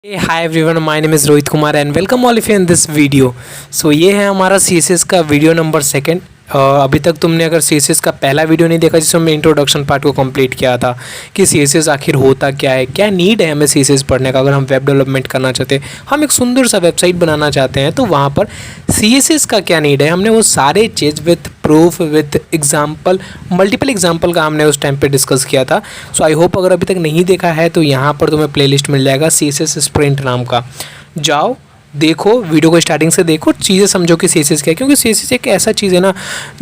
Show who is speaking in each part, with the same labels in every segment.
Speaker 1: Hey, hi everyone, my name is Rohit Kumar and welcome all of you in this video. So ये है हमारा CSS का video number second. अभी तक तुमने अगर CSS का पहला वीडियो नहीं देखा जिसमें हमने इंट्रोडक्शन पार्ट को कंप्लीट किया था कि CSS आखिर होता क्या है, क्या नीड है हमें CSS पढ़ने का अगर हम वेब डेवलपमेंट करना चाहते हैं, हम एक सुंदर सा वेबसाइट बनाना चाहते हैं तो वहाँ पर CSS का क्या नीड है, हमने वो सारे चीज़ with proof with example multiple example का हमने उस टाइम पे डिस्कस किया था। सो आई होप अगर अभी तक नहीं देखा है तो यहाँ पर तुम्हें प्लेलिस्ट मिल जाएगा CSS स्प्रिंट नाम का। जाओ देखो, वीडियो को स्टार्टिंग से देखो, चीज़ें समझो कि CSS क्या है, क्योंकि CSS एक ऐसा चीज़ है ना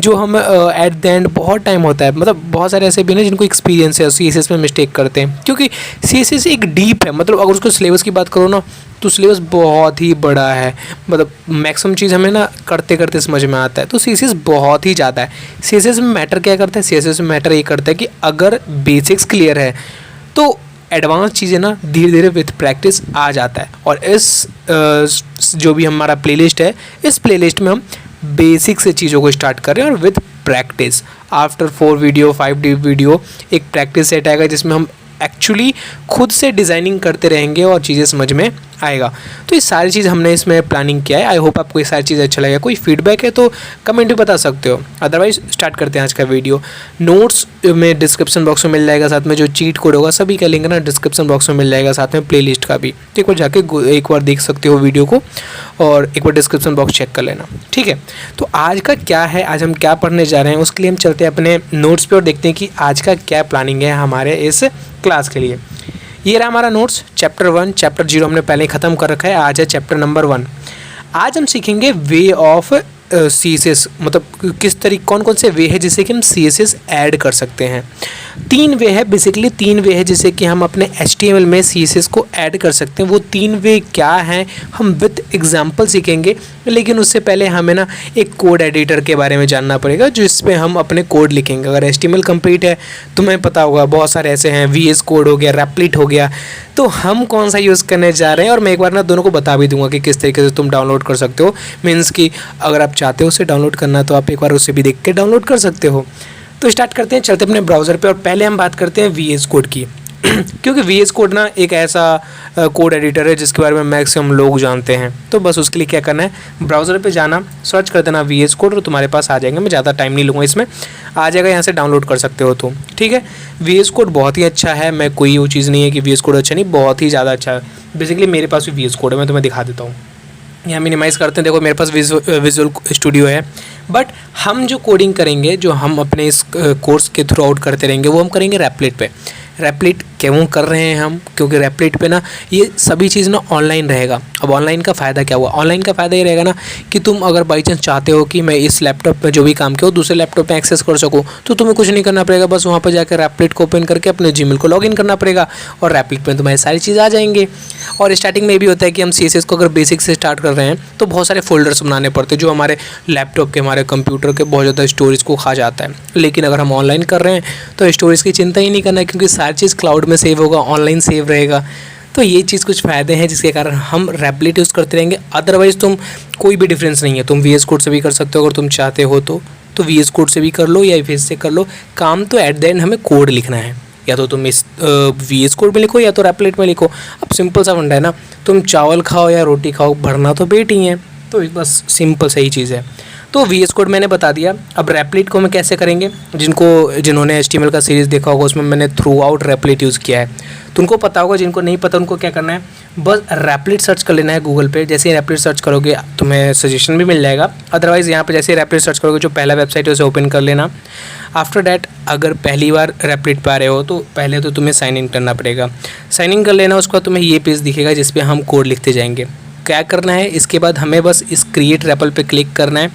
Speaker 1: जो हम एट द एंड बहुत टाइम होता है, मतलब बहुत सारे ऐसे भी ना जिनको एक्सपीरियंस है CSS में मिस्टेक करते हैं, क्योंकि CSS एक डीप है। मतलब अगर उसको सिलेबस की बात करो ना तो सिलेबस बहुत ही बड़ा है, मतलब मैक्सिमम चीज़ हमें ना करते करते समझ में आता है। तो CSS बहुत ही ज़्यादा है। CSS में मैटर क्या करता है, CSS में मैटर ये करता है कि अगर बेसिक्स क्लियर है तो एडवांस चीज़ें ना धीरे धीरे विथ प्रैक्टिस आ जाता है। और इस जो भी हमारा प्लेलिस्ट है, इस प्लेलिस्ट में हम बेसिक से चीज़ों को स्टार्ट कर रहे हैं और with practice after 4 video 5 video एक प्रैक्टिस सेट आएगा जिसमें हम एक्चुअली खुद से डिज़ाइनिंग करते रहेंगे और चीज़ें समझ में आएगा। तो ये सारी चीज़ हमने इसमें प्लानिंग किया है। आई होप आपको ये सारी चीज़ अच्छा लगेगा। कोई फीडबैक है तो कमेंट में बता सकते हो, अदरवाइज स्टार्ट करते हैं आज का वीडियो। नोट्स में डिस्क्रिप्शन बॉक्स में मिल जाएगा, साथ में जो चीट कोड होगा सभी का लिंक ना डिस्क्रिप्शन बॉक्स में मिल जाएगा, साथ में प्लेलिस्ट का भी। तो एक बार जाके एक बार देख सकते हो वीडियो को और एक बार डिस्क्रिप्शन बॉक्स चेक कर लेना, ठीक है। तो आज का क्या है, आज हम क्या पढ़ने जा रहे हैं उसके लिए हम चलते हैं अपने नोट्स पे और देखते हैं कि आज का क्या प्लानिंग है हमारे इस क्लास के लिए। ये रहा हमारा नोट्स। चैप्टर 1 चैप्टर 0 हमने पहले ही ख़त्म कर रखा है, आज है चैप्टर नंबर 1। आज हम सीखेंगे वे ऑफ CSS, मतलब किस तरीके कौन कौन से वे है जिससे कि हम CSS ऐड कर सकते हैं। 3 वे है, बेसिकली 3 वे है जिससे कि हम अपने HTML में CSS को ऐड कर सकते हैं। वो 3 वे क्या हैं हम विथ एग्जांपल सीखेंगे, लेकिन उससे पहले हमें ना एक कोड एडिटर के बारे में जानना पड़ेगा जिसमें हम अपने कोड लिखेंगे। अगर HTML कंप्लीट है तुम्हें पता होगा बहुत सारे ऐसे हैं, VS कोड हो गया, रैपलिट हो गया, तो हम कौन सा यूज़ करने जा रहे हैं और मैं एक बार ना दोनों को बता भी दूंगा कि किस तरीके से तुम डाउनलोड कर सकते हो। मीन्स कि अगर आप चाहते हो उसे डाउनलोड करना तो आप एक बार उसे भी देख के डाउनलोड कर सकते हो। तो स्टार्ट करते हैं, चलते अपने ब्राउज़र पे और पहले हम बात करते हैं VS कोड की क्योंकि VS कोड ना एक ऐसा कोड एडिटर है जिसके बारे में मैक्सिमम लोग जानते हैं। तो बस उसके लिए क्या करना है, ब्राउज़र पे जाना, सर्च कर देना VS कोड और तुम्हारे पास आ जाएंगे। मैं ज़्यादा टाइम नहीं लूँगा, इसमें आ जाएगा, यहाँ से डाउनलोड कर सकते हो तुम, ठीक है। VS कोड बहुत ही अच्छा है, मैं कोई वो चीज़ नहीं है कि VS कोड अच्छा नहीं, बहुत ही ज़्यादा अच्छा है। बेसिकली मेरे पास भी VS कोड है, मैं तुम्हें दिखा देता हूँ। यहाँ मिनिमाइज़ करते हैं, देखो मेरे पास विजुअल स्टूडियो है। बट हम जो कोडिंग करेंगे, जो हम अपने इस कोर्स के थ्रू आउट करते रहेंगे, वो हम करेंगे रैपलिट पे। रैपलिट क्यों कर रहे हैं हम, क्योंकि रैपलिट पे ना ये सभी चीज़ ना ऑनलाइन रहेगा। अब ऑनलाइन का फ़ायदा क्या हुआ, ऑनलाइन का फ़ायदा ये रहेगा ना कि तुम अगर बाई चांस चाहते हो कि मैं इस लैपटॉप में जो भी काम किया हो दूसरे लैपटॉप में एक्सेस कर सकूँ, तो तुम्हें कुछ नहीं करना पड़ेगा, बस वहाँ पर जाकर रैपलिट को ओपन करके अपने जीमेल को लॉगिन करना पड़ेगा और रैपलिट में तुम्हारी सारी चीज़ आ जाएंगे। और स्टार्टिंग में ये भी होता है कि हम CSS को अगर बेसिक से स्टार्ट कर रहे हैं तो बहुत सारे फोल्डर्स बनाने पड़ते हैं जो हमारे लैपटॉप के, हमारे कंप्यूटर के बहुत ज़्यादा स्टोरेज को खा जाता है। लेकिन अगर हम ऑनलाइन कर रहे हैं तो स्टोरेज की चिंता ही नहीं करना है, क्योंकि सारी चीज़ क्लाउड में सेव होगा, ऑनलाइन सेव रहेगा। तो ये चीज़ कुछ फ़ायदे हैं जिसके कारण हम रैपलिट यूज़ करते रहेंगे। अदरवाइज़ तुम कोई भी डिफरेंस नहीं है, तुम VS कोड से भी कर सकते हो अगर तुम चाहते हो तो VS कोड से भी कर लो या IFS से कर लो। काम तो एट द एंड हमें कोड लिखना है, या तो तुम इस VS कोड में लिखो या तो रैपलिट में लिखो। अब सिंपल सा फंडा है ना, तुम चावल खाओ या रोटी खाओ, भरना तो पेट ही है। तो बस सिंपल सही चीज़ है। तो VS कोड मैंने बता दिया। अब रैपलिट को हम कैसे करेंगे, जिन्होंने HTML का सीरीज़ देखा होगा उसमें मैंने थ्रू आउट रैपलिट यूज़ किया है, तो उनको पता होगा। जिनको नहीं पता उनको क्या करना है, बस रैपलिट सर्च कर लेना है गूगल पे। जैसे ही रैपलिट सर्च करोगे तुम्हें सजेशन भी मिल जाएगा। अदरवाइज़ यहाँ पे जैसे ही रैपलिट सर्च करोगे जो पहला वेबसाइट है उसे ओपन कर लेना। आफ्टर डैट अगर पहली बार रैपलिट पे आ रहे हो तो पहले तो तुम्हें साइन इन करना पड़ेगा। साइन इन कर लेना, उसके बाद तुम्हें ये पेज दिखेगा जिस पे हम कोड लिखते जाएंगे। क्या करना है, इसके बाद हमें बस इस क्रिएट रैपल पे क्लिक करना है।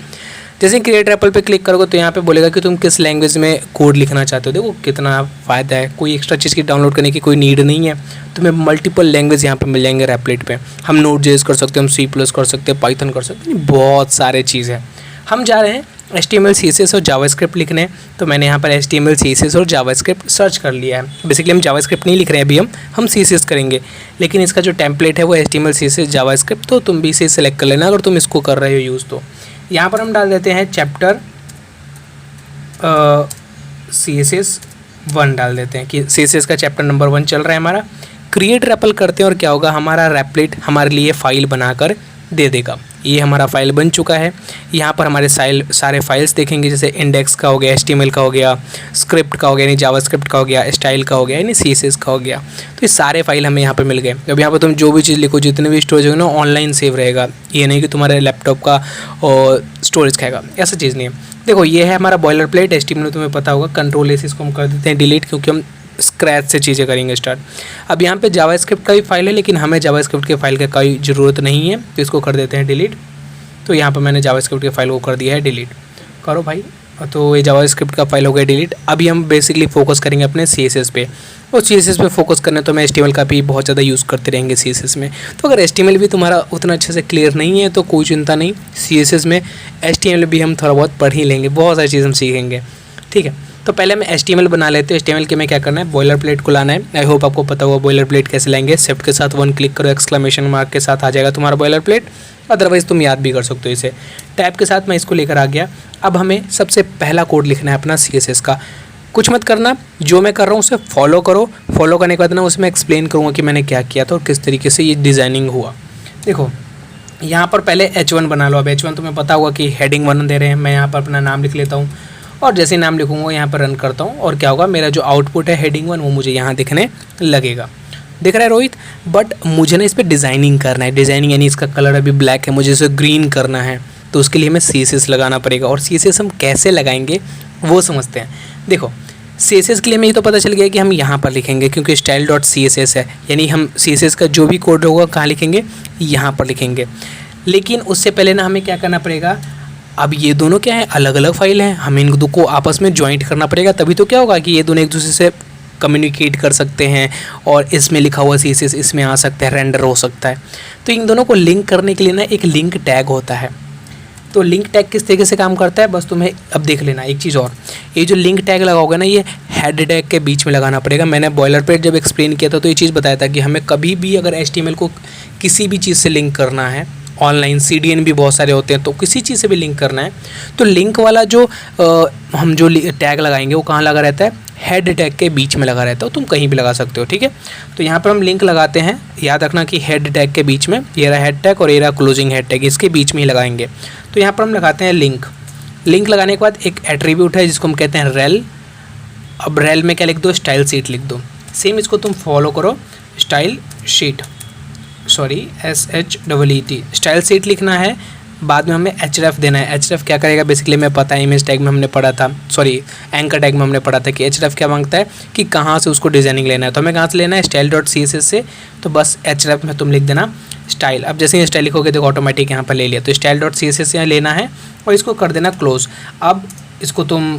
Speaker 1: जैसे क्रिएट रैपल पे क्लिक करोगे तो यहाँ पे बोलेगा कि तुम किस लैंग्वेज में कोड लिखना चाहते हो। देखो कितना फ़ायदा है, कोई एक्स्ट्रा चीज़ की डाउनलोड करने की कोई नीड नहीं है। तुम्हें मल्टीपल लैंग्वेज यहाँ पे मिल जाएंगे रैपलिट पे। हम Node.js कर सकते हैं, हम C+ कर सकते हैं, पाइथन कर सकते हैं, बहुत सारे चीज़ है। हम जा रहे हैं HTML CSS और जावास्क्रिप्ट लिखने, तो मैंने यहाँ पर HTML CSS और जावास्क्रिप्ट सर्च कर लिया है। बेसिकली हम जावास्क्रिप्ट नहीं लिख रहे हैं अभी, हम CSS करेंगे, लेकिन इसका जो टेम्पलेट है वो HTML CSS जावास्क्रिप्ट, तो तुम भी इसे सेलेक्ट कर लेना अगर तुम इसको कर रहे हो यूज़। तो यहाँ पर हम डाल देते हैं चैप्टर CSS 1 डाल देते हैं कि CSS का चैप्टर नंबर 1 चल रहा है हमारा। क्रिएट रेपल करते हैं और क्या होगा, हमारा रेपलेट हमारे लिए फ़ाइल बनाकर दे देगा। ये हमारा फाइल बन चुका है। यहाँ पर हमारे सारे फाइल्स देखेंगे, जैसे इंडेक्स का हो गया, HTML का हो गया, स्क्रिप्ट का हो गया यानी जावास्क्रिप्ट का हो गया, स्टाइल का हो गया यानी CSS का हो गया। तो ये सारे फाइल हमें यहाँ पे मिल गए। अब यहाँ पर तुम जो भी चीज़ लिखो, जितने भी स्टोरेज होगा ना, ऑनलाइन सेव रहेगा। ये नहीं कि तुम्हारे लैपटॉप का स्टोरेज खाएगा, ऐसा चीज़ नहीं है। देखो ये है हमारा बॉयलर प्लेट HTML, तुम्हें पता होगा। कंट्रोल-S इसको हम कर देते हैं डिलीट, क्योंकि हम स्क्रैच से चीज़ें करेंगे स्टार्ट। अब यहाँ पे जावास्क्रिप्ट का भी फाइल है, लेकिन हमें जावास्क्रिप्ट के फाइल का कोई ज़रूरत नहीं है, तो इसको कर देते हैं डिलीट। तो यहाँ पे मैंने जावास्क्रिप्ट के फाइल को कर दिया है डिलीट। करो भाई, तो ये जावास्क्रिप्ट का फाइल हो गया डिलीट। अभी हम बेसिकली फोकस करेंगे अपने CSS पे, और CSS पे फोकस करने तो मैं HTML का भी बहुत ज़्यादा यूज़ करते रहेंगे CSS में। तो अगर HTML भी तुम्हारा उतना अच्छे से क्लियर नहीं है तो कोई चिंता नहीं, CSS में HTML भी हम थोड़ा बहुत पढ़ ही लेंगे, बहुत सारी चीज़ हम सीखेंगे, ठीक है। तो पहले हमें HTML बना लेते हैं। HTML के में क्या करना है, बॉयलर प्लेट को लाना है। आई होप आपको पता होगा बॉयलर प्लेट कैसे लाएंगे। शिफ्ट के साथ 1 क्लिक करो, एक्सक्लेमेशन मार्क के साथ आ जाएगा तुम्हारा बॉयलर प्लेट। अदरवाइज़ तुम याद भी कर सकते हो इसे। टैब के साथ मैं इसको लेकर आ गया। अब हमें सबसे पहला कोड लिखना है अपना CSS का। कुछ मत करना, जो मैं कर रहा हूँ उसे फॉलो करो। फॉलो करने के बाद ना उसमें एक्सप्लेन करूँगा कि मैंने क्या किया था और किस तरीके से ये डिज़ाइनिंग हुआ। देखो यहाँ पर पहले H1 बना लो। अब H1 तुम्हें पता होगा कि हेडिंग 1 दे रहे हैं। मैं यहाँ पर अपना नाम लिख लेता हूँ, और जैसे नाम लिखूँगा यहाँ पर रन करता हूँ, और क्या होगा, मेरा जो आउटपुट है हेडिंग 1 वो मुझे यहाँ दिखने लगेगा। दिख रहा है रोहित? बट मुझे ना इस पर डिज़ाइनिंग करना है। डिज़ाइनिंग यानी इसका कलर अभी ब्लैक है, मुझे इसे ग्रीन करना है, तो उसके लिए हमें CSS लगाना पड़ेगा। और CSS हम कैसे लगाएंगे वो समझते हैं। देखो CSS के लिए हमें ये तो पता चल गया कि हम यहाँ पर लिखेंगे, क्योंकि style.css है, यानी हम CSS का जो भी कोड होगा कहाँ लिखेंगे, यहाँ पर लिखेंगे। लेकिन उससे पहले ना हमें क्या करना पड़ेगा, अब ये दोनों क्या है, अलग अलग फाइल हैं, हमें इन दो को आपस में ज्वाइंट करना पड़ेगा। तभी तो क्या होगा कि ये दोनों एक दूसरे से कम्युनिकेट कर सकते हैं, और इसमें लिखा हुआ CSS इसमें आ सकता है, रेंडर हो सकता है। तो इन दोनों को लिंक करने के लिए ना एक लिंक टैग होता है। तो लिंक टैग किस तरीके से काम करता है, बस तुम्हें अब देख लेना। एक चीज़ और, ये जो लिंक टैग लगाओगे ना, ये हेड टैग के बीच में लगाना पड़ेगा। मैंने बॉयलर प्लेट जब एक्सप्लेन किया था तो ये चीज़ बताया था कि हमें कभी भी अगर HTML को किसी भी चीज़ से लिंक करना है, ऑनलाइन CDN भी बहुत सारे होते हैं, तो किसी चीज़ से भी लिंक करना है, तो लिंक वाला जो हम जो टैग लगाएंगे वो कहाँ लगा रहता है, हेड टैग के बीच में लगा रहता है। तुम कहीं भी लगा सकते हो, ठीक है। तो यहाँ पर हम लिंक लगाते हैं, याद रखना कि हेड टैग के बीच में, ये रहा हेड टैग और ये रहा क्लोजिंग हेड टैग, इसके बीच में ही लगाएंगे। तो यहाँ पर हम लगाते हैं लिंक। लिंक लगाने के बाद एक एट्रीब्यूट है जिसको हम कहते हैं रेल। अब रेल में क्या लिख दो, स्टाइल शीट लिख दो। सेम इसको तुम फॉलो करो, style sheet, sorry SHEET, style sheet लिखना है। बाद में हमें href देना है। href क्या करेगा, बेसिकली हमें पता है, इमेज टैग में हमने पढ़ा था, सॉरी एंकर टैग में हमने पढ़ा था कि href क्या मांगता है कि कहाँ से उसको डिज़ाइनिंग लेना है। तो हमें कहाँ से लेना है, style.css से। तो बस href में तुम लिख देना स्टाइल। अब जैसे ही स्टाइल लिखोगे देखो ऑटोमेटिक यहाँ पर ले लिया। तो style.css से यहाँ लेना है और इसको कर देना क्लोज। अब इसको तुम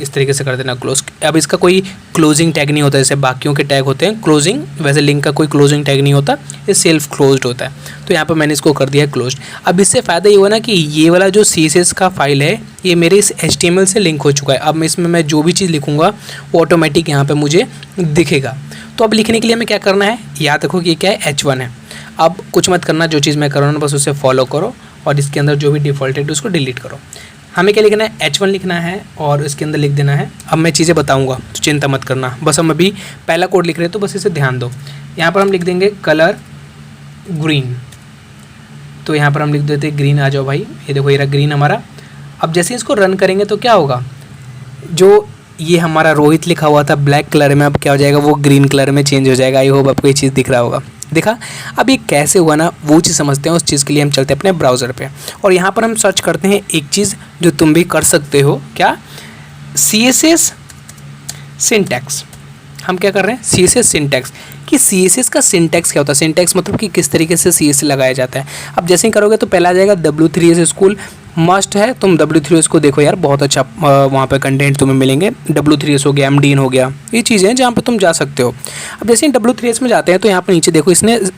Speaker 1: इस तरीके से कर देना क्लोज। अब इसका कोई क्लोजिंग टैग नहीं होता जैसे बाकियों के टैग होते हैं क्लोजिंग, वैसे लिंक का कोई क्लोजिंग टैग नहीं होता, ये सेल्फ क्लोज्ड होता है। तो यहाँ पर मैंने इसको कर दिया है क्लोज्ड। अब इससे फ़ायदा ये हुआ ना कि ये वाला जो CSS का फाइल है ये मेरे इस HTML से लिंक हो चुका है। अब इसमें मैं जो भी चीज़ लिखूँगा वो ऑटोमेटिक यहाँ पर मुझे दिखेगा। तो अब लिखने के लिए हमें क्या करना है, याद रखो कि क्या है, H1 है। अब कुछ मत करना, जो चीज़ मैं कर रहा हूँ बस उसे फॉलो करो और इसके अंदर जो भी डिफ़ॉल्ट है उसको डिलीट करो। हमें क्या लिखना है, H1 लिखना है और इसके अंदर लिख देना है। अब मैं चीज़ें बताऊंगा तो चिंता मत करना, बस हम अभी पहला कोड लिख रहे हैं तो बस इसे ध्यान दो। यहाँ पर हम लिख देंगे कलर ग्रीन। तो यहाँ पर हम लिख देते ग्रीन, आ जाओ भाई, ये देखो ये रहा ग्रीन हमारा। अब जैसे इसको रन करेंगे तो क्या होगा, जो ये हमारा रोहित लिखा हुआ था ब्लैक कलर में, अब क्या हो जाएगा, वो ग्रीन कलर में चेंज हो जाएगा। आई होप आपको ये चीज़ दिख रहा होगा। देखा, अब ये कैसे हुआ ना, वो चीज़ समझते हैं। उस चीज़ के लिए हम चलते हैं अपने ब्राउज़र पे और यहाँ पर हम सर्च करते हैं एक चीज़ जो तुम भी कर सकते हो, क्या, CSS सिंटैक्स। हम क्या कर रहे हैं, CSS सिंटैक्स, कि CSS का सिंटैक्स क्या होता है। सिंटैक्स मतलब कि किस तरीके से CSS लगाया जाता है। अब जैसे ही करोगे तो पहला आ जाएगा W3S स्कूल, मस्ट है। तुम W3S को देखो यार, बहुत अच्छा वहाँ पे कंटेंट तुम्हें मिलेंगे। W3S हो गया, MDN हो गया, ये चीज़ें हैं जहाँ पे तुम जा सकते हो। अब जैसे ही W3S में जाते हैं तो यहाँ पर नीचे देखो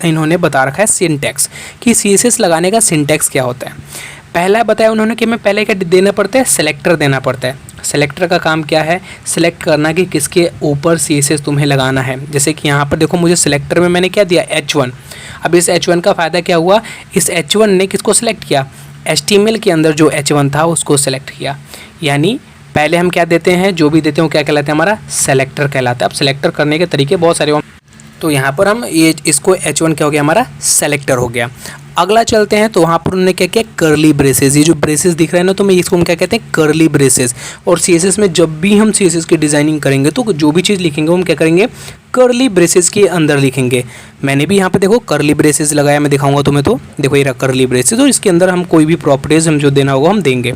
Speaker 1: इन्होंने बता रखा है सिंटैक्स, कि CSS लगाने का सिंटैक्स क्या होता है। पहला बताया उन्होंने कि हमें पहले क्या देना पड़ता है, सेलेक्टर देना पड़ता है। सेलेक्टर का काम क्या है, सेलेक्ट करना कि किसके ऊपर CSS तुम्हें लगाना है। जैसे कि यहाँ पर देखो मुझे सेलेक्टर में मैंने क्या दिया, H1। अब इस H1 का फ़ायदा क्या हुआ, इस H1 ने किसको सेलेक्ट किया, HTML के अंदर जो H1 था उसको सेलेक्ट किया। यानी पहले हम क्या देते हैं, जो भी देते हैं वो क्या कहलाता है, हमारा सेलेक्टर कहलाता है। अब सेलेक्टर करने के तरीके बहुत सारे।
Speaker 2: तो यहाँ पर हम ये इसको H1 क्या हो गया, हमारा सेलेक्टर हो गया। अगला चलते हैं तो वहाँ पर उन्होंने क्या किया, कर्ली ब्रेसेस, ये जो ब्रेसेस दिख रहे हैं ना, तो मैं इसको हम क्या कहते हैं, कर्ली ब्रेसेस। और CSS में जब भी हम CSS की डिज़ाइनिंग करेंगे तो जो भी चीज़ लिखेंगे हम क्या करेंगे, कर्ली ब्रेसेस के अंदर लिखेंगे। मैंने भी यहाँ पे देखो कर्ली ब्रेसेस लगाया, मैं दिखाऊंगा तुम्हें। तो देखो ये रहा कर्ली ब्रेसेस, और इसके अंदर हम कोई भी प्रॉपर्टीज़ हम जो देना होगा हम देंगे।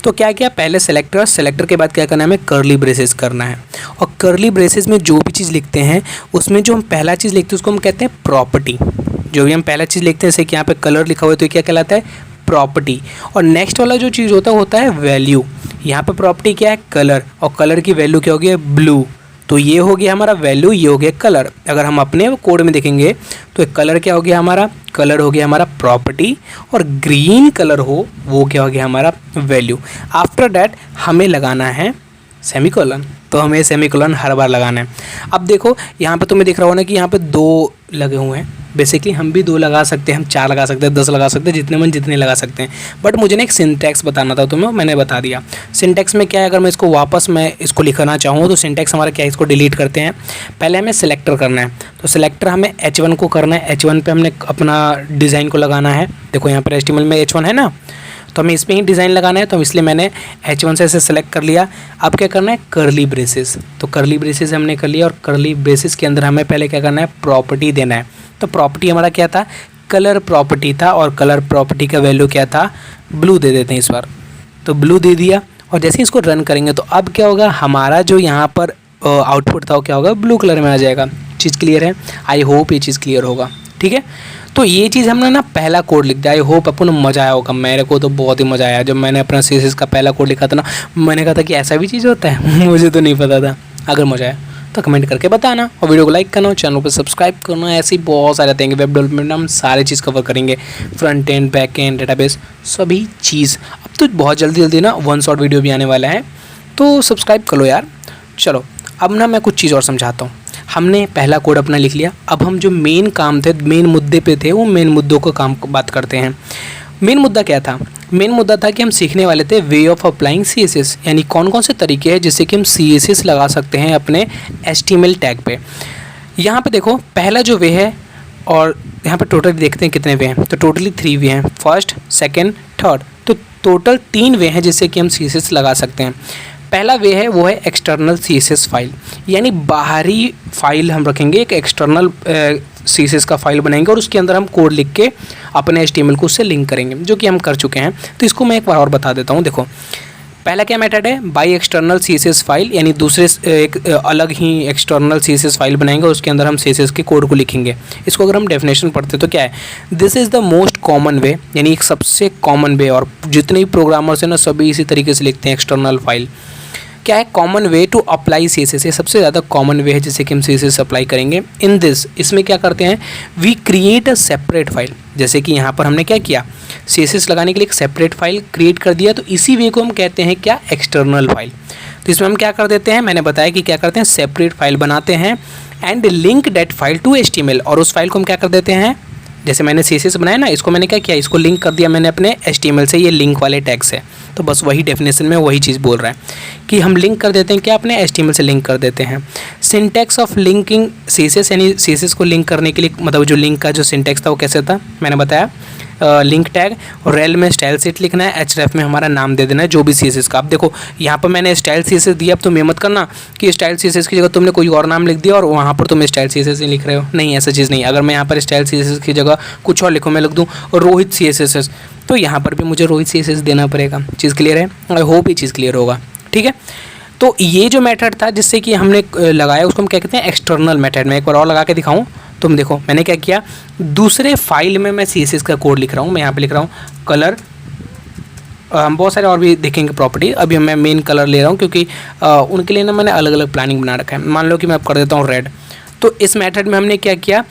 Speaker 2: तो क्या किया, पहले सेलेक्टर के बाद क्या करना है, हमें कर्ली ब्रेसेस करना है। और कर्ली ब्रेसेस में जो भी चीज़ लिखते हैं उसमें जो हम पहला चीज़ लिखते हैं उसको हम कहते हैं प्रॉपर्टी। जो भी हम पहला चीज़ लिखते हैं, जैसे कि यहाँ पे कलर लिखा हुआ है तो ये क्या कहलाता है, प्रॉपर्टी। और नेक्स्ट वाला जो चीज़ होता है वैल्यू। यहाँ पे प्रॉपर्टी क्या है, कलर, और कलर की वैल्यू क्या होगी, ब्लू। तो ये हो गया हमारा वैल्यू, ये हो गया कलर। अगर हम अपने कोड में देखेंगे तो कलर क्या हो गया हमारा, कलर हो गया हमारा प्रॉपर्टी, और ग्रीन कलर हो वो क्या हो गया हमारा वैल्यू। आफ्टर दैट हमें लगाना है सेमीकोलन। तो हमें सेमीकोलन हर बार लगाना है। अब देखो यहाँ पे तुम्हें दिख रहा होगा ना कि यहाँ पे 2 लगे हुए हैं। बेसिकली हम भी 2 लगा सकते हैं, हम 4 लगा सकते हैं, 10 लगा सकते हैं, जितने मन जितने लगा सकते हैं। बट मुझे ना एक सिंटैक्स बताना था तुम्हें, मैंने बता दिया। सिंटैक्स में क्या है, अगर मैं इसको वापस मैं इसको लिखना चाहूँ तो सिंटैक्स हमारा क्या है, इसको डिलीट करते हैं। पहले हमें सेलेक्टर करना है, तो सेलेक्टर हमें H1 को करना है। H1 पे हमने अपना डिज़ाइन को लगाना है। देखो यहाँ पर HTML में H1 है ना, तो हमें इसमें ही डिज़ाइन लगाना है। तो इसलिए मैंने H1 से सेलेक्ट कर लिया। अब क्या करना है, कर्ली ब्रेसेस। तो कर्ली ब्रेसेस हमने कर लिया, और कर्ली ब्रेसेस के अंदर हमें पहले क्या करना है, प्रॉपर्टी देना है। तो प्रॉपर्टी हमारा क्या था, कलर प्रॉपर्टी था, और कलर प्रॉपर्टी का वैल्यू क्या था, ब्लू दे देते हैं इस बार। तो ब्लू दे दिया, और जैसे इसको रन करेंगे तो अब क्या होगा, हमारा जो यहाँ पर आउटपुट था वो क्या होगा, ब्लू कलर में आ जाएगा। चीज़ क्लियर है? आई होप ये चीज़ क्लियर होगा। ठीक है, तो ये चीज़ हमने ना पहला कोड लिख दिया। आई होप आपको मज़ा आया होगा। मेरे को तो बहुत ही मज़ा आया जब मैंने अपना CSS का पहला कोड लिखा था ना। मैंने कहा था कि ऐसा भी चीज़ होता है मुझे तो नहीं पता था। अगर मज़ा आया तो कमेंट करके बताना, और वीडियो को लाइक करना, चैनल पर सब्सक्राइब करना। ऐसे ही बहुत सारे आते हैं वेब डेवलपमेंट में, हम सारे चीज़ कवर करेंगे, front end, back and, database, सभी चीज़। अब तो बहुत जल्दी ना 1 शॉट वीडियो भी आने वाला है, तो सब्सक्राइब कर लो यार। चलो अब ना मैं कुछ चीज़ और समझाता हूँ। हमने पहला कोड अपना लिख लिया। अब हम जो मेन काम थे, मेन मुद्दे पे थे, वो मेन मुद्दों को बात करते हैं। मेन मुद्दा क्या था? मेन मुद्दा था कि हम सीखने वाले थे वे ऑफ अप्लाइंग CSS, यानी कौन कौन से तरीके हैं जिससे कि हम CSS लगा सकते हैं अपने HTML टैग पे। यहाँ पे देखो पहला जो वे है, और यहाँ पे टोटल देखते हैं कितने वे हैं। तो टोटली 3 वे हैं, फर्स्ट, सेकेंड, थर्ड। तो टोटल 3 वे हैं जिससे कि हम CSS लगा सकते हैं। पहला वे है वो है एक्सटर्नल CSS फाइल, यानी बाहरी फाइल हम रखेंगे, एक एक्सटर्नल CSS का फाइल बनाएंगे, और उसके अंदर हम कोड लिख के अपने HTML को उससे लिंक करेंगे, जो कि हम कर चुके हैं। तो इसको मैं एक बार और बता देता हूँ। देखो पहला क्या मेथड है, बाई एक्सटर्नल CSS फाइल, यानी दूसरे एक अलग ही एक्सटर्नल CSS फाइल बनाएंगे और उसके अंदर हम CSS के कोड को लिखेंगे। इसको अगर हम डेफिनेशन पढ़ते तो क्या है, this is the most common वे, यानी एक सबसे कॉमन वे, और जितने भी प्रोग्रामर्स हैं ना सभी इसी तरीके से लिखते हैं एक्सटर्नल फाइल। क्या है, common way to apply CSS, ये सबसे ज़्यादा कॉमन वे है जिससे कि हम CSS अप्लाई करेंगे। इन दिस, इसमें क्या करते हैं, we create a separate file. जैसे कि यहाँ पर हमने क्या किया, CSS लगाने के लिए एक सेपरेट फाइल क्रिएट कर दिया, तो इसी वे को हम कहते हैं क्या, एक्सटर्नल फाइल। तो इसमें हम क्या कर देते हैं, मैंने बताया कि क्या करते हैं, सेपरेट फाइल बनाते हैं and link that file to HTML, और उस फाइल को हम क्या कर देते हैं, जैसे मैंने CSS बनाया ना, इसको मैंने क्या किया, इसको लिंक कर दिया मैंने अपने HTML से, ये लिंक वाले टैग से। तो बस वही डेफिनेशन में वही चीज़ बोल रहा है कि हम लिंक कर देते हैं क्या, अपने HTML से लिंक कर देते हैं। सिंटैक्स ऑफ लिंकिंग CSS, यानी CSS को लिंक करने के लिए, मतलब जो लिंक का जो सिंटैक्स था वो कैसे था, मैंने बताया लिंक टैग, और रेल में स्टाइल सीट लिखना है, href में हमारा नाम दे देना है जो भी CSS का। अब देखो यहाँ पर मैंने स्टाइल CSS दिया, अब तुम ये मत करना कि स्टाइल CSS की जगह तुमने कोई और नाम लिख दिया और वहाँ पर तुम स्टाइल CSS नहीं लिख रहे हो। नहीं, ऐसा चीज़ नहीं। अगर मैं यहाँ पर स्टाइल CSS की जगह कुछ और लिखूँ, मैं लिख दूँ और रोहित CSS, तो यहाँ पर भी मुझे रोहित CSS देना पड़ेगा। चीज़ क्लियर है? आई होप ये चीज़ क्लियर होगा। ठीक है, तो ये जो मेथड था जिससे कि हमने लगाया उसको हम क्या कहते हैं, एक्सटर्नल मेथड। मैं एक बार और लगा के दिखाऊँ, तुम देखो मैंने क्या किया, दूसरे फाइल में मैं CSS का कोड लिख रहा हूँ। मैं यहाँ पे लिख रहा हूँ कलर, हम बहुत सारे और भी देखेंगे प्रॉपर्टी, अभी मैं मेन कलर ले रहा हूँ क्योंकि उनके लिए ना मैंने अलग अलग प्लानिंग बना रखा है। मान लो कि मैं अब कर देता हूँ रेड। तो इस मेथड में हमने क्या किया,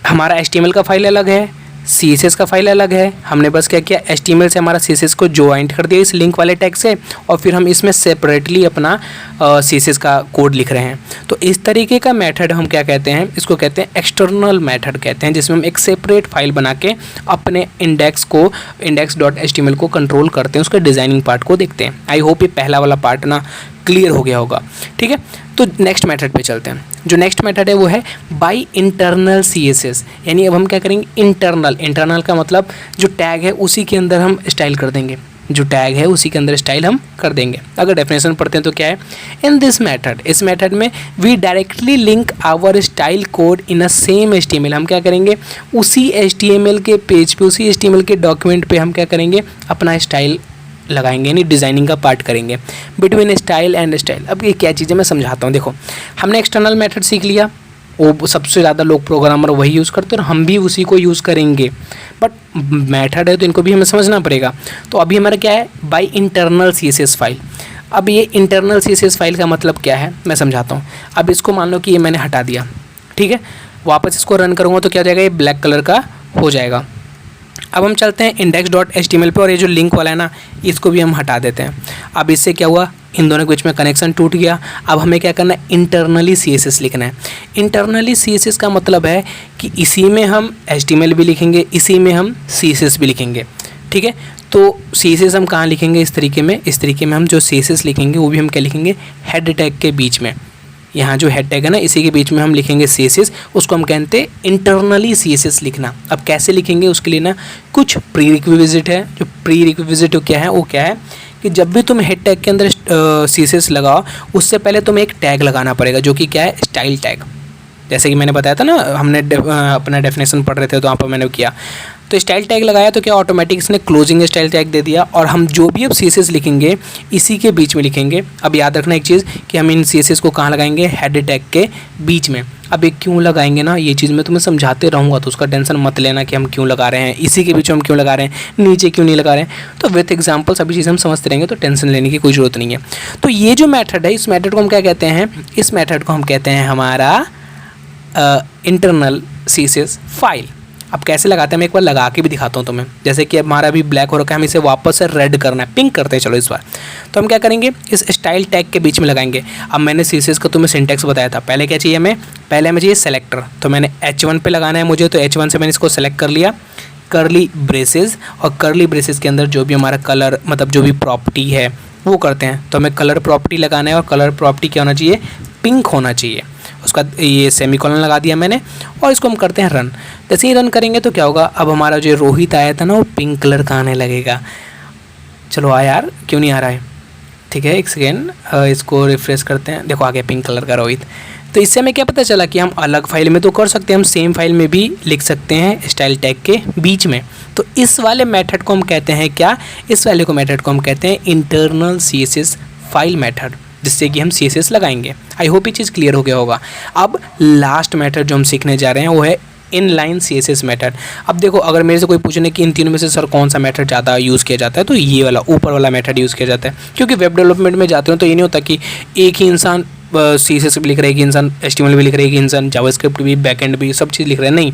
Speaker 2: हमारा HTML का फाइल अलग है, CSS का फाइल अलग है। हमने बस क्या किया, HTML से हमारा CSS को ज्वाइंट कर दिया इस लिंक वाले टैग से, और फिर हम इसमें सेपरेटली अपना CSS का कोड लिख रहे हैं। तो इस तरीके का मेथड हम क्या कहते हैं, इसको कहते हैं एक्सटर्नल मेथड कहते हैं, जिसमें हम एक सेपरेट फाइल बना के अपने index.html को कंट्रोल करते हैं, उसके डिज़ाइनिंग पार्ट को देखते हैं। आई होप ये पहला वाला पार्ट ना क्लियर हो गया होगा। ठीक है, तो नेक्स्ट मेथड पे चलते हैं। जो नेक्स्ट मेथड है वो है बाय इंटरनल CSS, यानी अब हम क्या करेंगे इंटरनल का मतलब जो टैग है उसी के अंदर हम स्टाइल कर देंगे, जो टैग है उसी के अंदर स्टाइल हम कर देंगे। अगर डेफिनेशन पढ़ते हैं तो क्या है, इन दिस मेथड, इस मेथड में we directly link our style code in a same HTML, हम क्या करेंगे उसी HTML के पेज पे, उसी HTML के डॉक्यूमेंट पे हम क्या करेंगे अपना स्टाइल लगाएंगे, यानी डिज़ाइनिंग का पार्ट करेंगे बिटवीन स्टाइल एंड स्टाइल। अब ये क्या चीज़ें मैं समझाता हूँ। देखो हमने एक्सटर्नल मेथड सीख लिया, वो सबसे ज़्यादा लोग प्रोग्रामर वही यूज़ करते हैं और हम भी उसी को यूज़ करेंगे, बट मेथड है तो इनको भी हमें समझना पड़ेगा। तो अभी हमारा क्या है बाय इंटरनल CSS फाइल। अब ये इंटरनल CSS फाइल का मतलब क्या है मैं समझाता हूँ। अब इसको मान लो कि ये मैंने हटा दिया, ठीक है, वापस इसको रन करूँगा तो क्या हो जाएगा, ये ब्लैक कलर का हो जाएगा। अब हम चलते हैं index.html पे और ये जो लिंक वाला है ना इसको भी हम हटा देते हैं। अब इससे क्या हुआ, इन दोनों के बीच में कनेक्शन टूट गया। अब हमें क्या करना है, इंटरनली CSS लिखना है। इंटरनली CSS का मतलब है कि इसी में हम HTML भी लिखेंगे, इसी में हम CSS भी लिखेंगे, ठीक है। तो CSS हम कहाँ लिखेंगे, इस तरीके में हम जो CSS लिखेंगे वो भी हम क्या लिखेंगे हेड टैग के बीच में। यहाँ जो हेड टैग है ना इसी के बीच में हम लिखेंगे CSS, उसको हम कहते हैं इंटरनली CSS लिखना। अब कैसे लिखेंगे उसके लिए ना कुछ प्री रिक्विजिट है। जो प्री रिक्विजिट क्या है वो क्या है कि जब भी तुम हेड टैग के अंदर CSS लगाओ उससे पहले तुम्हें एक टैग लगाना पड़ेगा जो कि क्या है स्टाइल टैग। जैसे कि मैंने बताया था ना, हमने अपना डेफिनेशन पढ़ रहे थे तो वहाँ पर मैंने किया, तो स्टाइल टैग लगाया तो क्या ऑटोमेटिक इसने क्लोजिंग स्टाइल टैग दे दिया और हम जो भी अब CSS लिखेंगे इसी के बीच में लिखेंगे। अब याद रखना एक चीज़ कि हम इन CSS को कहाँ लगाएंगे, हेड टैग के बीच में। अब ये क्यों लगाएंगे ना, ये चीज़ मैं तुम्हें समझाते रहूँगा तो उसका टेंशन मत लेना कि हम क्यों लगा रहे हैं, इसी के बीच में हम क्यों लगा रहे हैं, नीचे क्यों नहीं लगा रहे हैं। तो विथ एग्जाम्पल सभी चीज़ हम समझते रहेंगे तो टेंशन लेने की कोई ज़रूरत नहीं है। तो ये जो मेथड है इस मेथड को हम क्या कहते हैं, इस मेथड को हम कहते हैं हमारा इंटरनल CSS फाइल। अब कैसे लगाते हैं मैं एक बार लगा के भी दिखाता हूँ तुम्हें। जैसे कि अब हमारा अभी ब्लैक हो रखा है, हम इसे वापस से रेड करना है, पिंक करते हैं चलो इस बार। तो हम क्या करेंगे इस स्टाइल टैग के बीच में लगाएंगे। अब मैंने CSS का तुम्हें सिंटैक्स बताया था, पहले क्या चाहिए हमें, पहले हमें चाहिए सेलेक्टर। तो मैंने H1 पे लगाना है मुझे, तो H1 से मैंने इसको सेलेक्ट कर लिया, कर्ली ब्रेसेस, और कर्ली ब्रेसेस के अंदर जो भी हमारा कलर मतलब जो भी प्रॉपर्टी है वो करते हैं। तो हमें कलर प्रॉपर्टी लगाना है और कलर प्रॉपर्टी क्या होना चाहिए, पिंक होना चाहिए। उसका ये सेमीकोलन लगा दिया मैंने और इसको हम करते हैं रन। जैसे ही रन करेंगे तो क्या होगा, अब हमारा जो रोहित आया था ना वो पिंक कलर का आने लगेगा। चलो आ यार, क्यों नहीं आ रहा है, ठीक है एक सेकेंड, इसको रिफ्रेश करते हैं, देखो आ गया पिंक कलर का रोहित। तो इससे हमें क्या पता चला कि हम अलग फाइल में तो कर सकते हैं, हम सेम फाइल में भी लिख सकते हैं स्टाइल टैग के बीच में। तो इस वाले मेथड को हम कहते हैं क्या, इस वाले को मेथड को हम कहते हैं इंटरनल CSS फाइल मेथड, जिससे कि हम CSS लगाएंगे। आई होप ये चीज़ क्लियर हो गया होगा। अब लास्ट मेथड जो हम सीखने जा रहे हैं वो है इनलाइन CSS मेथड। अब देखो अगर मेरे से कोई पूछने कि इन तीनों में से सर कौन सा मेथड ज़्यादा यूज़ किया जाता है, तो ये वाला ऊपर वाला मेथड यूज़ किया जाता है। क्योंकि वेब डेवलपमेंट में जाते हो तो ये नहीं होता कि एक ही इंसान CSS भी लिख रहे हैं, कि इंसान HTML भी लिख रहे हैं, कि इंसान जावास्क्रिप्ट भी, बैकएंड भी, सब चीज़ लिख रहे हैं। नहीं,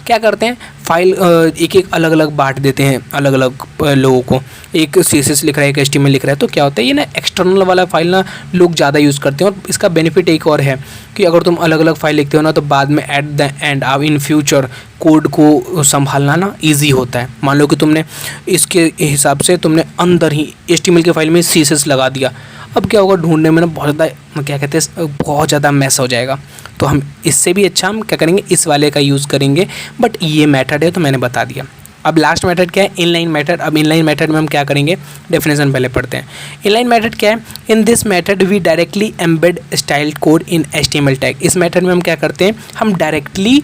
Speaker 2: क्या करते हैं फाइल एक एक अलग अलग बांट देते हैं अलग अलग लोगों को। एक CSS लिख रहा है, एक HTML लिख रहा है, तो क्या होता है ये ना एक्सटर्नल वाला फाइल ना लोग ज़्यादा यूज़ करते हैं। और इसका बेनिफिट एक और है कि अगर तुम अलग अलग फाइल लिखते हो ना तो बाद में एट द एंड अब इन फ्यूचर कोड को संभालना ना ईजी होता है। मान लो कि तुमने इसके हिसाब से तुमने अंदर ही HTML के फाइल में CSS लगा दिया, अब क्या होगा ढूंढने में ना बहुत ज़्यादा क्या कहते हैं बहुत ज़्यादा मैस हो जाएगा। तो हम इससे भी अच्छा हम क्या करेंगे इस वाले का यूज़ करेंगे, बट ये मेथड है तो मैंने बता दिया। अब लास्ट मेथड क्या है, इनलाइन मेथड। अब इनलाइन मेथड में हम क्या करेंगे, डेफिनेशन पहले पढ़ते हैं। इनलाइन मेथड क्या है, in this method we directly embed style code in HTML tag. इस मेथड में हम क्या करते हैं, हम डायरेक्टली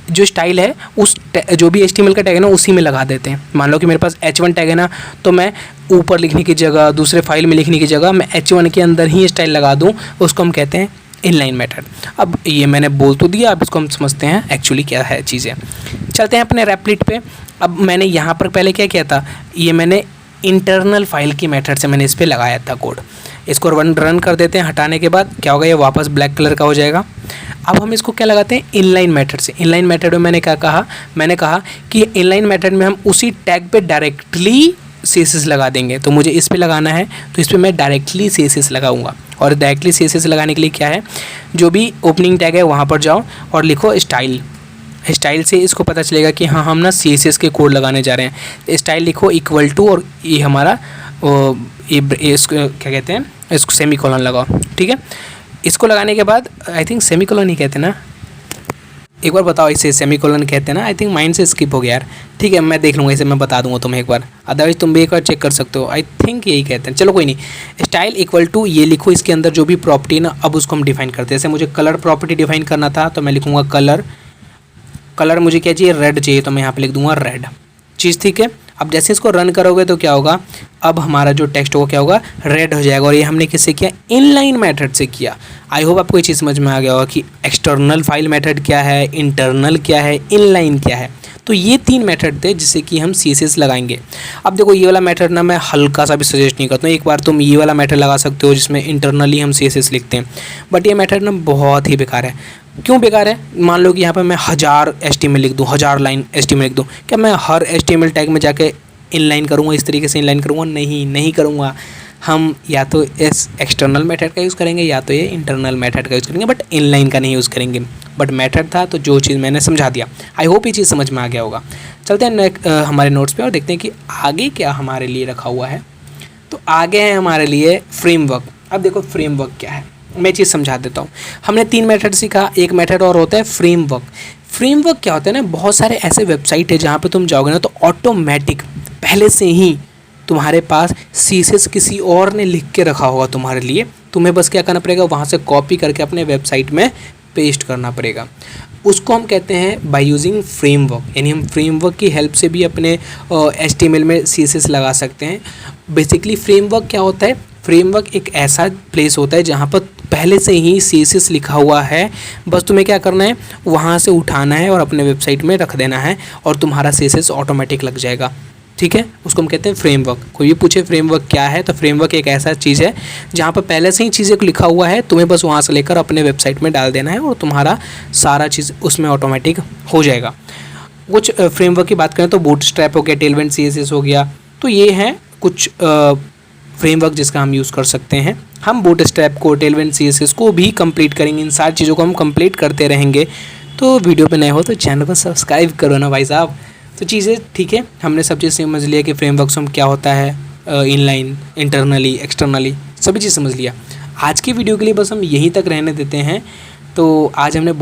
Speaker 2: जो स्टाइल है उस जो भी HTML का टैग है ना उसी में लगा देते हैं। मान लो कि मेरे पास H1 टैग है ना, तो मैं ऊपर लिखने की जगह दूसरे फाइल में लिखने की जगह मैं H1 के अंदर ही स्टाइल लगा दूँ, उसको हम कहते हैं इनलाइन मेथड। अब ये मैंने बोल तो दिया, अब इसको हम समझते हैं एक्चुअली क्या है चीज़ें। चलते हैं अपने रेपलिट पे। अब मैंने यहाँ पर पहले क्या किया था, ये मैंने इंटरनल फाइल की मेथड से मैंने इस पर लगाया था कोड। इसको रन कर देते हैं, हटाने के बाद क्या होगा, ये वापस ब्लैक कलर का हो जाएगा। अब हम इसको क्या लगाते हैं, इनलाइन मेथड से। इनलाइन मेथड में मैंने क्या कहा, मैंने कहा कि इनलाइन मेथड में हम उसी टैग पे डायरेक्टली CSS लगा देंगे। तो मुझे इस पे लगाना है तो इस पे मैं डायरेक्टली CSS लगाऊंगा। और डायरेक्टली CSS लगाने के लिए क्या है, जो भी ओपनिंग टैग है वहाँ पर जाओ और लिखो स्टाइल। स्टाइल से इसको पता चलेगा कि हाँ हम ना CSS के कोड लगाने जा रहे हैं। स्टाइल लिखो इक्वल टू और ये हमारा इसको क्या कहते हैं, इसको सेमीकोलन लगाओ, ठीक है। इसको लगाने के बाद आई थिंक सेमीकोलन ही कहते हैं ना, एक बार बताओ इसे सेमीकोलन कहते हैं ना, आई थिंक माइंड से स्किप हो गया यार। ठीक है मैं देख लूँगा इसे, मैं बता दूंगा तुम्हें एक बार, अदरवाइज तुम भी एक बार चेक कर सकते हो। आई थिंक यही कहते हैं, चलो कोई नहीं। स्टाइल इक्वल टू ये लिखो, इसके अंदर जो भी प्रॉपर्टी ना अब उसको हम डिफाइन करते हैं। जैसे मुझे कलर प्रॉपर्टी डिफाइन करना था तो मैं लिखूँगा कलर मुझे क्या चाहिए, रेड चाहिए, तो मैं यहाँ पे लिख दूंगा रेड चीज़। ठीक है, अब जैसे इसको रन करोगे तो क्या होगा, अब हमारा जो टेक्स्ट होगा क्या होगा, रेड हो जाएगा। और ये हमने किससे किया, इनलाइन मेथड से किया। आई होप आपको ये चीज़ समझ में आ गया होगा कि एक्सटर्नल फाइल मेथड क्या है, इंटरनल क्या है, इनलाइन क्या है। तो ये 3 मेथड थे जिससे कि हम CSS लगाएंगे। अब देखो ये वाला मेथड ना मैं हल्का सा भी सजेस्ट नहीं करता हूँ, एक बार तुम ये वाला मेथड लगा सकते हो जिसमें इंटरनली हम CSS लिखते हैं, बट ये मेथड ना बहुत ही बेकार है। क्यों बेकार है, मान लो कि यहाँ पे मैं 1000 HTML लिख दूँ, 1000 लाइन HTML लिख दूँ, क्या मैं हर HTML टैग में जाके इनलाइन करूँगा, इस तरीके से इनलाइन करूँगा? नहीं करूँगा। हम या तो इस एक्सटर्नल मेथड का यूज़ करेंगे या तो ये इंटरनल मेथड का यूज़ करेंगे, बट इनलाइन का नहीं यूज़ करेंगे। बट मेथड था तो जो चीज़ मैंने समझा दिया, आई होप ये चीज़ समझ में आ गया होगा। चलते हैं हमारे नोट्स पे और देखते हैं कि आगे क्या हमारे लिए रखा हुआ है। तो आगे है हमारे लिए फ्रेमवर्क। अब देखो फ्रेमवर्क क्या है, मैं चीज़ समझा देता हूँ। हमने 3 मेथड सीखा, एक मेथड और होता है फ्रेमवर्क। फ्रेमवर्क क्या होता है ना, बहुत सारे ऐसे वेबसाइट है जहाँ पे तुम जाओगे ना तो ऑटोमेटिक पहले से ही तुम्हारे पास CSS किसी और ने लिख के रखा होगा तुम्हारे लिए, तुम्हें बस क्या करना पड़ेगा, वहाँ से कॉपी करके अपने वेबसाइट में पेस्ट करना पड़ेगा। उसको हम कहते हैं बाय यूजिंग फ्रेमवर्क, यानी हम फ्रेमवर्क की हेल्प से भी अपने HTML में CSS लगा सकते हैं। बेसिकली फ्रेमवर्क क्या होता है, फ्रेमवर्क एक ऐसा प्लेस होता है जहाँ पर पहले से ही CSS लिखा हुआ है, बस तुम्हें क्या करना है, वहाँ से उठाना है और अपने वेबसाइट में रख देना है और तुम्हारा CSS ऑटोमेटिक लग जाएगा। ठीक है, उसको हम कहते हैं फ्रेमवर्क। कोई भी पूछे फ्रेमवर्क क्या है, तो फ्रेमवर्क एक ऐसा चीज़ है जहाँ पर पहले से ही चीज़ें लिखा हुआ है, तुम्हें बस वहाँ से लेकर अपने वेबसाइट में डाल देना है और तुम्हारा सारा चीज़ उसमें ऑटोमेटिक हो जाएगा। कुछ फ्रेमवर्क की बात करें तो बूटस्ट्रैप हो गया, टेलविंड CSS हो गया, तो ये हैं कुछ फ्रेमवर्क जिसका हम यूज़ कर सकते हैं। हम बूटस्ट्रैप को, टेलविंड CSS को भी कंप्लीट करेंगे, इन सारी चीज़ों को हम कंप्लीट करते रहेंगे। तो वीडियो पे नए हो तो चैनल को सब्सक्राइब करो ना भाई साहब। तो चीज़ें ठीक है, हमने सब चीज़ समझ लिया कि फ्रेमवर्क में क्या होता है, इनलाइन, इंटरनली, एक्सटर्नली, सभी चीज़ समझ लिया। आज की वीडियो के लिए बस हम यहीं तक रहने देते हैं। तो आज हमने